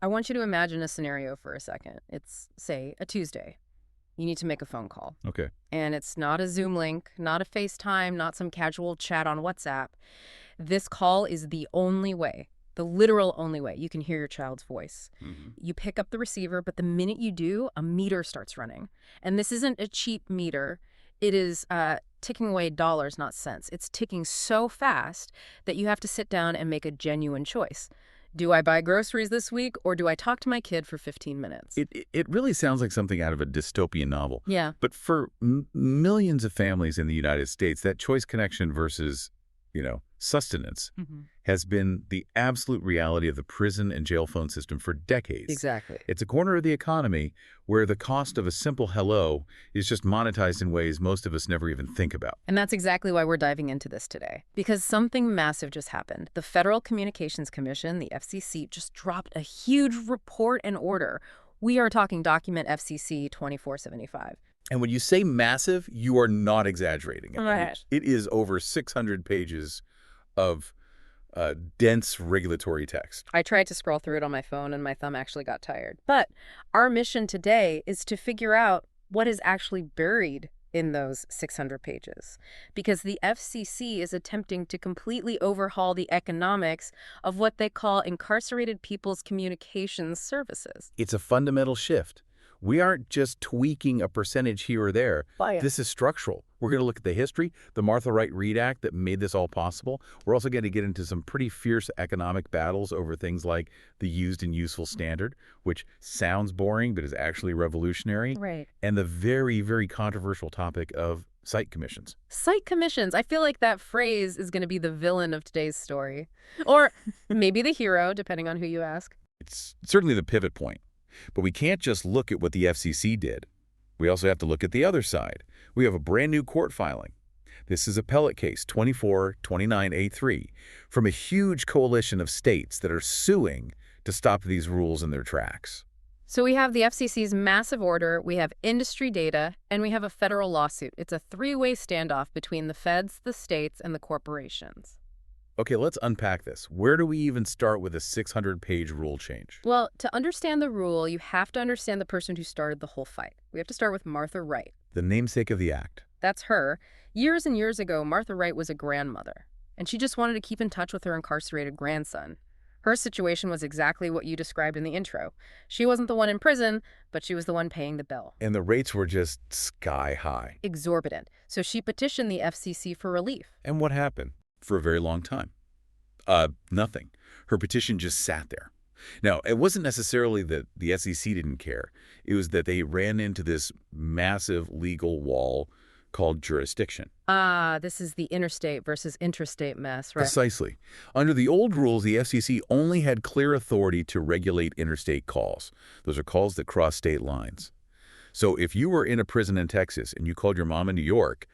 I want you to imagine a scenario for a second. It's, say, a Tuesday. You need to make a phone call. Okay. And it's not a Zoom link, not a FaceTime, not some casual chat on WhatsApp. This call is the only way, the literal only way you can hear your child's voice. You pick up the receiver, but the minute you do, a meter starts running. And this isn't a cheap meter. It is ticking away dollars, not cents. It's ticking so fast that you have to sit down and make a genuine choice. Do I buy groceries this week, or do I talk to my kid for 15 minutes? It really sounds like something out of a dystopian novel. Yeah. But for millions of families in the United States, that choice connection versus, sustenance has been the absolute reality of the prison and jail phone system for decades. Exactly. It's a corner of the economy where the cost of a simple hello is just monetized in ways most of us never even think about. And that's exactly why we're diving into this today. Because something massive just happened. The Federal Communications Commission, the FCC, just dropped a huge report and order. We are talking document FCC 2475. And when you say massive, you are not exaggerating. Right. It is over 600 pages of dense regulatory text. I tried to scroll through it on my phone and my thumb actually got tired. But our mission today is to figure out what is actually buried in those 600 pages. Because the FCC is attempting to completely overhaul the economics of what they call incarcerated people's communications services. It's a fundamental shift. We aren't just tweaking a percentage here or there. This is structural. We're going to look at the history, the Martha Wright Reed Act that made this all possible. We're also going to get into some pretty fierce economic battles over things like the used and useful standard, which sounds boring but is actually revolutionary. Right. And the very, very controversial topic of site commissions. Site commissions. I feel like that phrase is going to be the villain of today's story. Or maybe the hero, depending on who you ask. It's certainly the pivot point. But we can't just look at what the FCC did. We also have to look at the other side. We have a brand new court filing. This is appellate case 2429A3 from a huge coalition of states that are suing to stop these rules in their tracks. So we have the FCC's massive order, we have industry data, and we have a federal lawsuit. It's a three-way standoff between the feds, the states, and the corporations. Okay, let's unpack this. Where do we even start with a 600-page rule change? Well, to understand the rule, you have to understand the person who started the whole fight. We have to start with Martha Wright. The namesake of the act. That's her. Years and years ago, Martha Wright was a grandmother, and she just wanted to keep in touch with her incarcerated grandson. Her situation was exactly what you described in the intro. She wasn't the one in prison, but she was the one paying the bill. And the rates were just sky high. Exorbitant. So she petitioned the FCC for relief. And what happened? For a very long time. Nothing. Her petition just sat there. Now, it wasn't necessarily that the FCC didn't care. It was that they ran into this massive legal wall called jurisdiction. This is the interstate versus intrastate mess, right? Precisely. Under the old rules, the FCC only had clear authority to regulate interstate calls. Those are calls that cross state lines. So if you were in a prison in Texas and you called your mom in New York,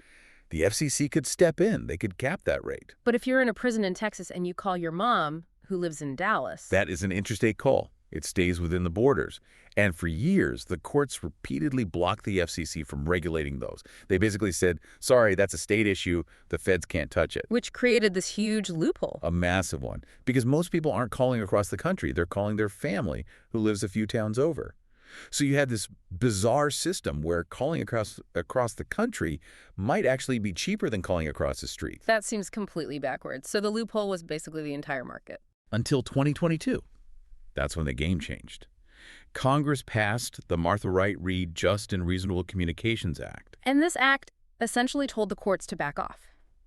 the FCC could step in. They could cap that rate. But if you're in a prison in Texas and you call your mom, who lives in Dallas... That is an interstate call. It stays within the borders. And for years, the courts repeatedly blocked the FCC from regulating those. They basically said, sorry, that's a state issue. The feds can't touch it. Which created this huge loophole. A massive one. Because most people aren't calling across the country. They're calling their family who lives a few towns over. So you had this bizarre system where calling across the country might actually be cheaper than calling across the street. That seems completely backwards. So the loophole was basically the entire market. Until 2022. That's when the game changed. Congress passed the Martha Wright Reed Just and Reasonable Communications Act. And this act essentially told the courts to back off.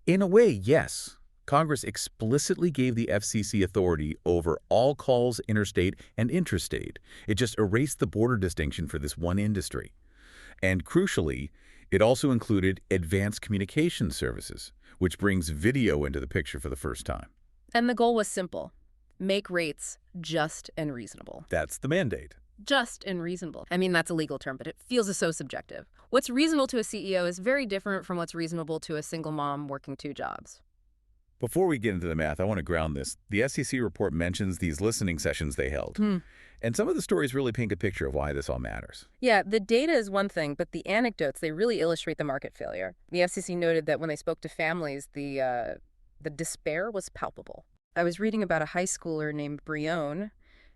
In a way, yes. Congress explicitly gave the FCC authority over all calls interstate and intrastate. It just erased the border distinction for this one industry. And crucially, it also included advanced communication services, which brings video into the picture for the first time. And the goal was simple. Make rates just and reasonable. That's the mandate. Just and reasonable. I mean, that's a legal term, but it feels so subjective. What's reasonable to a CEO is very different from what's reasonable to a single mom working 2 jobs. Before we get into the math, I want to ground this. The FCC report mentions these listening sessions they held. And some of the stories really paint a picture of why this all matters. Yeah, the data is one thing, but the anecdotes, they really illustrate the market failure. The FCC noted that when they spoke to families, the despair was palpable. I was reading about a high schooler named Brione.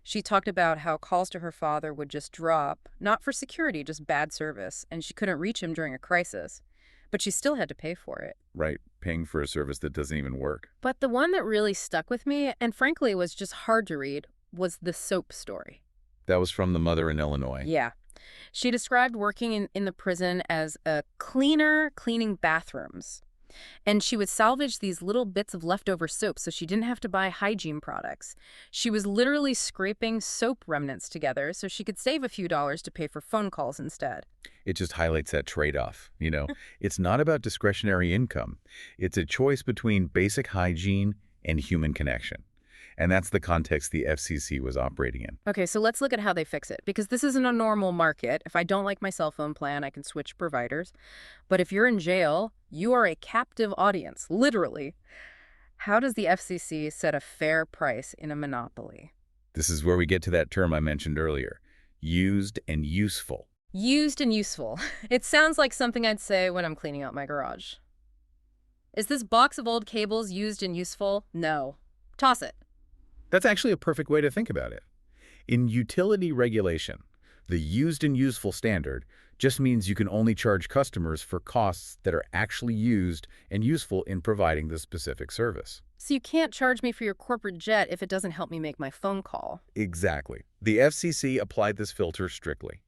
She talked about how calls to her father would just drop, not for security, just bad service, and she couldn't reach him during a crisis. But she still had to pay for it. Right, paying for a service that doesn't even work. But the one that really stuck with me, and frankly was just hard to read, was the soap story. That was from the mother in Illinois. Yeah. She described working in the prison as a cleaner cleaning bathrooms. And she would salvage these little bits of leftover soap so she didn't have to buy hygiene products. She was literally scraping soap remnants together so she could save a few dollars to pay for phone calls instead. It just highlights that trade-off. It's not about discretionary income. It's a choice between basic hygiene and human connection. And that's the context the FCC was operating in. Okay, so let's look at how they fix it, because this isn't a normal market. If I don't like my cell phone plan, I can switch providers. But if you're in jail, you are a captive audience, literally. How does the FCC set a fair price in a monopoly? This is where we get to that term I mentioned earlier, used and useful. Used and useful. It sounds like something I'd say when I'm cleaning out my garage. Is this box of old cables used and useful? No. Toss it. That's actually a perfect way to think about it. In utility regulation, the used and useful standard just means you can only charge customers for costs that are actually used and useful in providing the specific service. So you can't charge me for your corporate jet if it doesn't help me make my phone call. Exactly. The FCC applied this filter strictly.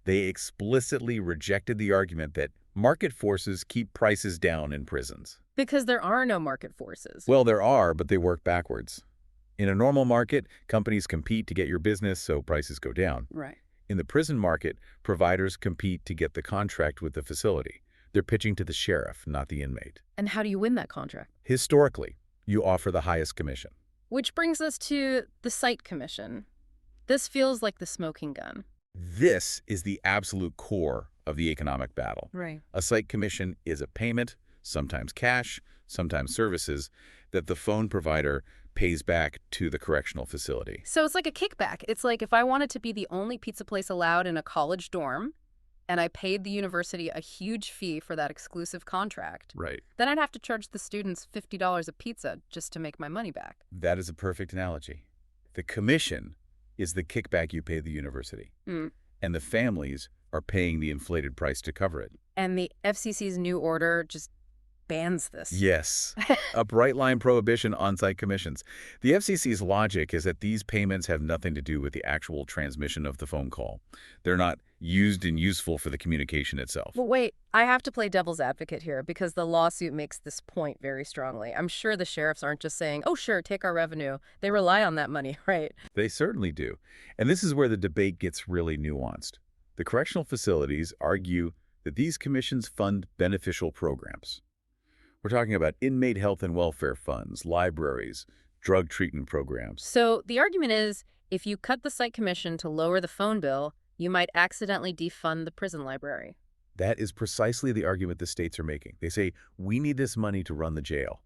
They explicitly rejected the argument that market forces keep prices down in prisons. Because there are no market forces. Well, there are, but they work backwards. In a normal market, companies compete to get your business, so prices go down. Right. In the prison market, providers compete to get the contract with the facility. They're pitching to the sheriff, not the inmate. And how do you win that contract? Historically, you offer the highest commission. Which brings us to the site commission. This feels like the smoking gun. This is the absolute core of the economic battle. Right. A site commission is a payment, sometimes cash, sometimes services, that the phone provider pays back to the correctional facility. So it's like a kickback. It's like if I wanted to be the only pizza place allowed in a college dorm, and I paid the university a huge fee for that exclusive contract, Right. then I'd have to charge the students $50 a pizza just to make my money back. That is a perfect analogy. The commission is the kickback you pay the university, and the families are paying the inflated price to cover it. And the FCC's new order just bans this. Yes, a bright line prohibition on site commissions. The FCC's logic is that these payments have nothing to do with the actual transmission of the phone call. They're not used and useful for the communication itself. But wait, I have to play devil's advocate here because the lawsuit makes this point very strongly. I'm sure the sheriffs aren't just saying, oh, sure, take our revenue. They rely on that money, right? They certainly do. And this is where the debate gets really nuanced. The correctional facilities argue that these commissions fund beneficial programs. We're talking about inmate health and welfare funds, libraries, drug treatment programs. So the argument is, if you cut the site commission to lower the phone bill, you might accidentally defund the prison library. That is precisely the argument the states are making. They say, we need this money to run the jail.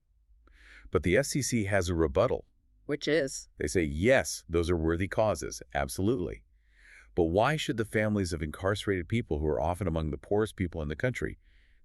But the FCC has a rebuttal. Which is? They say, yes, those are worthy causes, absolutely. But why should the families of incarcerated people, who are often among the poorest people in the country,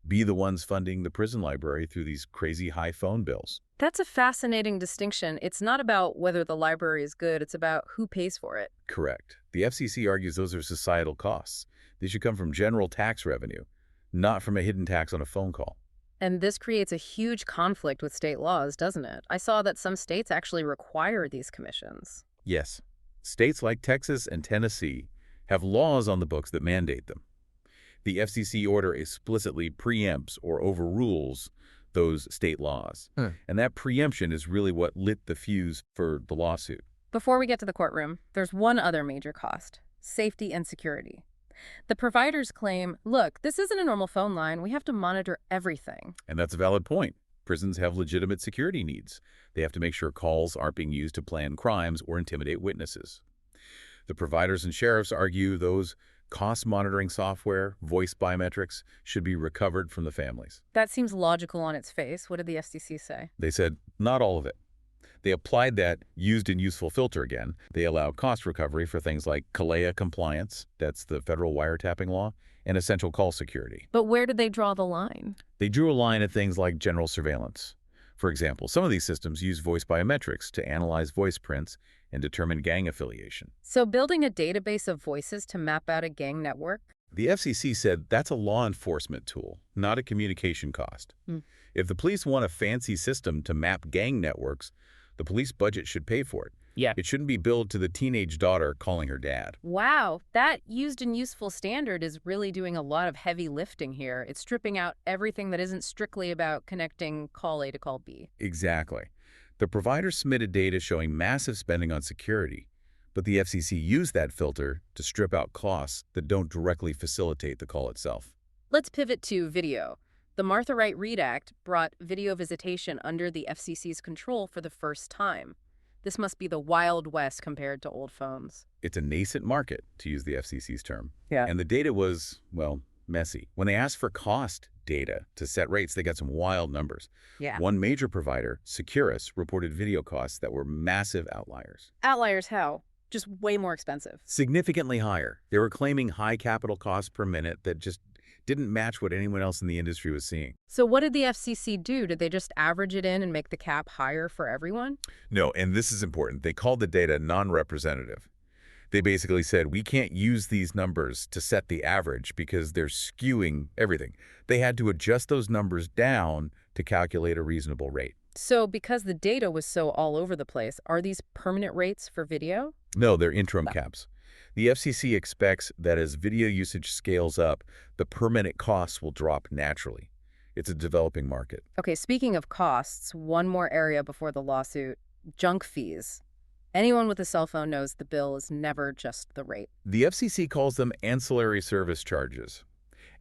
be the ones funding the prison library through these crazy high phone bills? That's a fascinating distinction. It's not about whether the library is good. It's about who pays for it. Correct. The FCC argues those are societal costs. They should come from general tax revenue, not from a hidden tax on a phone call. And this creates a huge conflict with state laws, doesn't it? I saw that some states actually require these commissions. Yes. States like Texas and Tennessee have laws on the books that mandate them. The FCC order explicitly preempts or overrules those state laws. And that preemption is really what lit the fuse for the lawsuit. Before we get to the courtroom, there's one other major cost: safety and security. The providers claim, look, this isn't a normal phone line. We have to monitor everything. And that's a valid point. Prisons have legitimate security needs. They have to make sure calls aren't being used to plan crimes or intimidate witnesses. The providers and sheriffs argue those cost monitoring software, voice biometrics, should be recovered from the families. That seems logical on its face. What did the FCC say? They said, not all of it. They applied that used and useful filter again. They allow cost recovery for things like CALEA compliance, that's the federal wiretapping law, and essential call security. But where did they draw the line? They drew a line at things like general surveillance. For example, some of these systems use voice biometrics to analyze voice prints and determine gang affiliation. So building a database of voices to map out a gang network? The FCC said that's a law enforcement tool, not a communication cost. If the police want a fancy system to map gang networks, the police budget should pay for it. Yeah. It shouldn't be billed to the teenage daughter calling her dad. Wow, that used and useful standard is really doing a lot of heavy lifting here. It's stripping out everything that isn't strictly about connecting call A to call B. Exactly. The provider submitted data showing massive spending on security, but the FCC used that filter to strip out costs that don't directly facilitate the call itself. Let's pivot to video. The Martha Wright Reed Act brought video visitation under the FCC's control for the first time. This must be the Wild West compared to old phones. It's a nascent market, to use the FCC's term. Yeah. And the data was, well, messy. When they asked for cost data to set rates, they got some wild numbers. Yeah. One major provider, Securus, reported video costs that were massive outliers. Outliers how? Just way more expensive. Significantly higher. They were claiming high capital costs per minute that just didn't match what anyone else in the industry was seeing. So what did the FCC do? Did they just average it in and make the cap higher for everyone? No, and this is important. They called the data non-representative. They basically said, we can't use these numbers to set the average because they're skewing everything. They had to adjust those numbers down to calculate a reasonable rate. So because the data was so all over the place, are these permanent rates for video? No, they're interim caps. The FCC expects that as video usage scales up, the per minute costs will drop naturally. It's a developing market. Okay, speaking of costs, one more area before the lawsuit, junk fees. Anyone with a cell phone knows the bill is never just the rate. The FCC calls them ancillary service charges.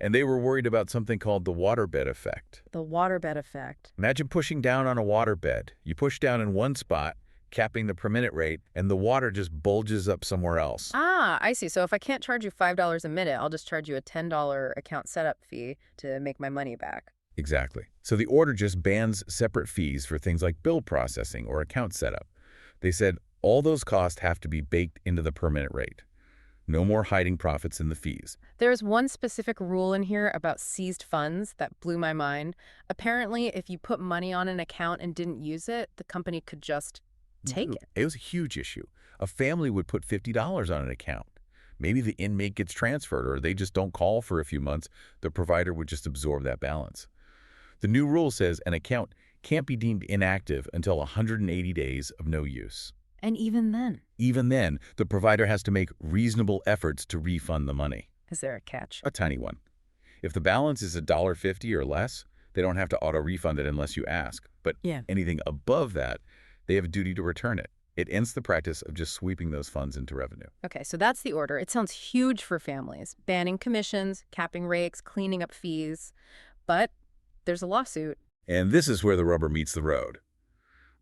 And they were worried about something called the waterbed effect. The waterbed effect. Imagine pushing down on a waterbed. You push down in one spot, capping the per minute rate, and the water just bulges up somewhere else. Ah, I see. So if I can't charge you $5 a minute, I'll just charge you a $10 account setup fee to make my money back. Exactly. So the order just bans separate fees for things like bill processing or account setup. They said all those costs have to be baked into the per minute rate. No more hiding profits in the fees. There's one specific rule in here about seized funds that blew my mind. Apparently, if you put money on an account and didn't use it, the company could just take it. It was a huge issue. A family would put $50 on an account. Maybe the inmate gets transferred or they just don't call for a few months. The provider would just absorb that balance. The new rule says an account can't be deemed inactive until 180 days of no use. And even then? Even then, the provider has to make reasonable efforts to refund the money. Is there a catch? A tiny one. If the balance is $1.50 or less, they don't have to auto-refund it unless you ask. But anything above that, they have a duty to return it. It ends the practice of just sweeping those funds into revenue. Okay, so that's the order. It sounds huge for families. Banning commissions, capping rates, cleaning up fees. But there's a lawsuit. And this is where the rubber meets the road.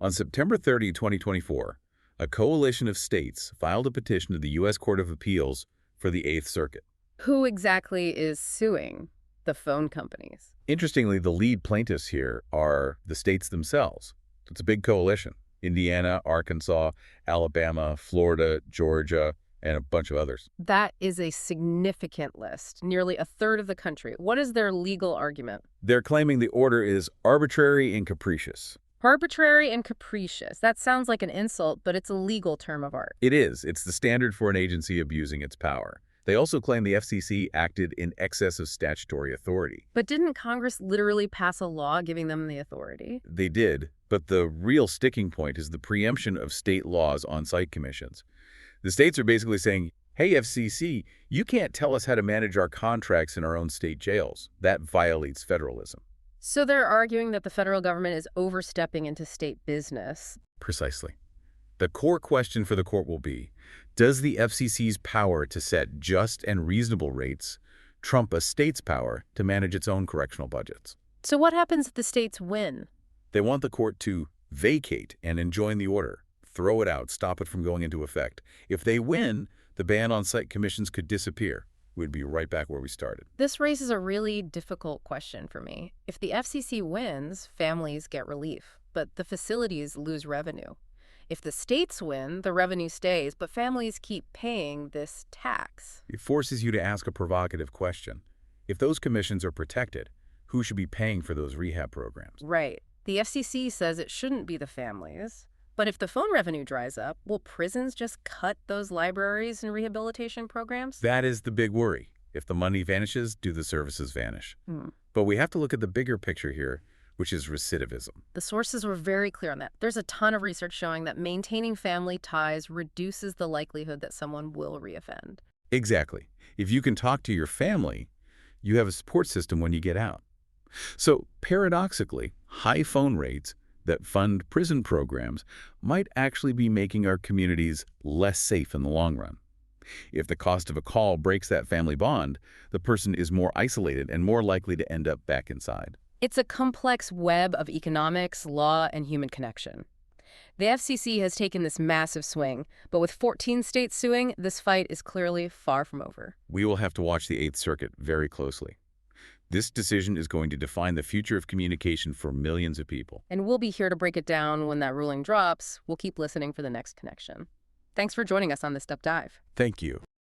On September 30, 2024, a coalition of states filed a petition to the U.S. Court of Appeals for the Eighth Circuit. Who exactly is suing? The phone companies. Interestingly, the lead plaintiffs here are the states themselves. It's a big coalition. Indiana, Arkansas, Alabama, Florida, Georgia, and a bunch of others. That is a significant list. Nearly a third of the country. What is their legal argument? They're claiming the order is arbitrary and capricious. Arbitrary and capricious. That sounds like an insult, but it's a legal term of art. It is. It's the standard for an agency abusing its power. They also claim the FCC acted in excess of statutory authority. But didn't Congress literally pass a law giving them the authority? They did, but the real sticking point is the preemption of state laws on site commissions. The states are basically saying, hey, FCC, you can't tell us how to manage our contracts in our own state jails. That violates federalism. So they're arguing that the federal government is overstepping into state business. Precisely. The core question for the court will be, does the FCC's power to set just and reasonable rates trump a state's power to manage its own correctional budgets? So what happens if the states win? They want the court to vacate and enjoin the order, throw it out, stop it from going into effect. If they win, the ban on site commissions could disappear. We'd be right back where we started. This raises a really difficult question for me. If the FCC wins, families get relief, but the facilities lose revenue. If the states win, the revenue stays, but families keep paying this tax. It forces you to ask a provocative question. If those commissions are protected, who should be paying for those rehab programs? Right. The FCC says it shouldn't be the families. But if the phone revenue dries up, will prisons just cut those libraries and rehabilitation programs? That is the big worry. If the money vanishes, do the services vanish? But we have to look at the bigger picture here, which is recidivism. The sources were very clear on that. There's a ton of research showing that maintaining family ties reduces the likelihood that someone will reoffend. Exactly. If you can talk to your family, you have a support system when you get out. So, paradoxically, high phone rates that fund prison programs might actually be making our communities less safe in the long run. If the cost of a call breaks that family bond, the person is more isolated and more likely to end up back inside. It's a complex web of economics, law, and human connection. The FCC has taken this massive swing, but with 14 states suing, this fight is clearly far from over. We will have to watch the Eighth Circuit very closely. This decision is going to define the future of communication for millions of people. And we'll be here to break it down when that ruling drops. We'll keep listening for the next connection. Thanks for joining us on this deep dive. Thank you.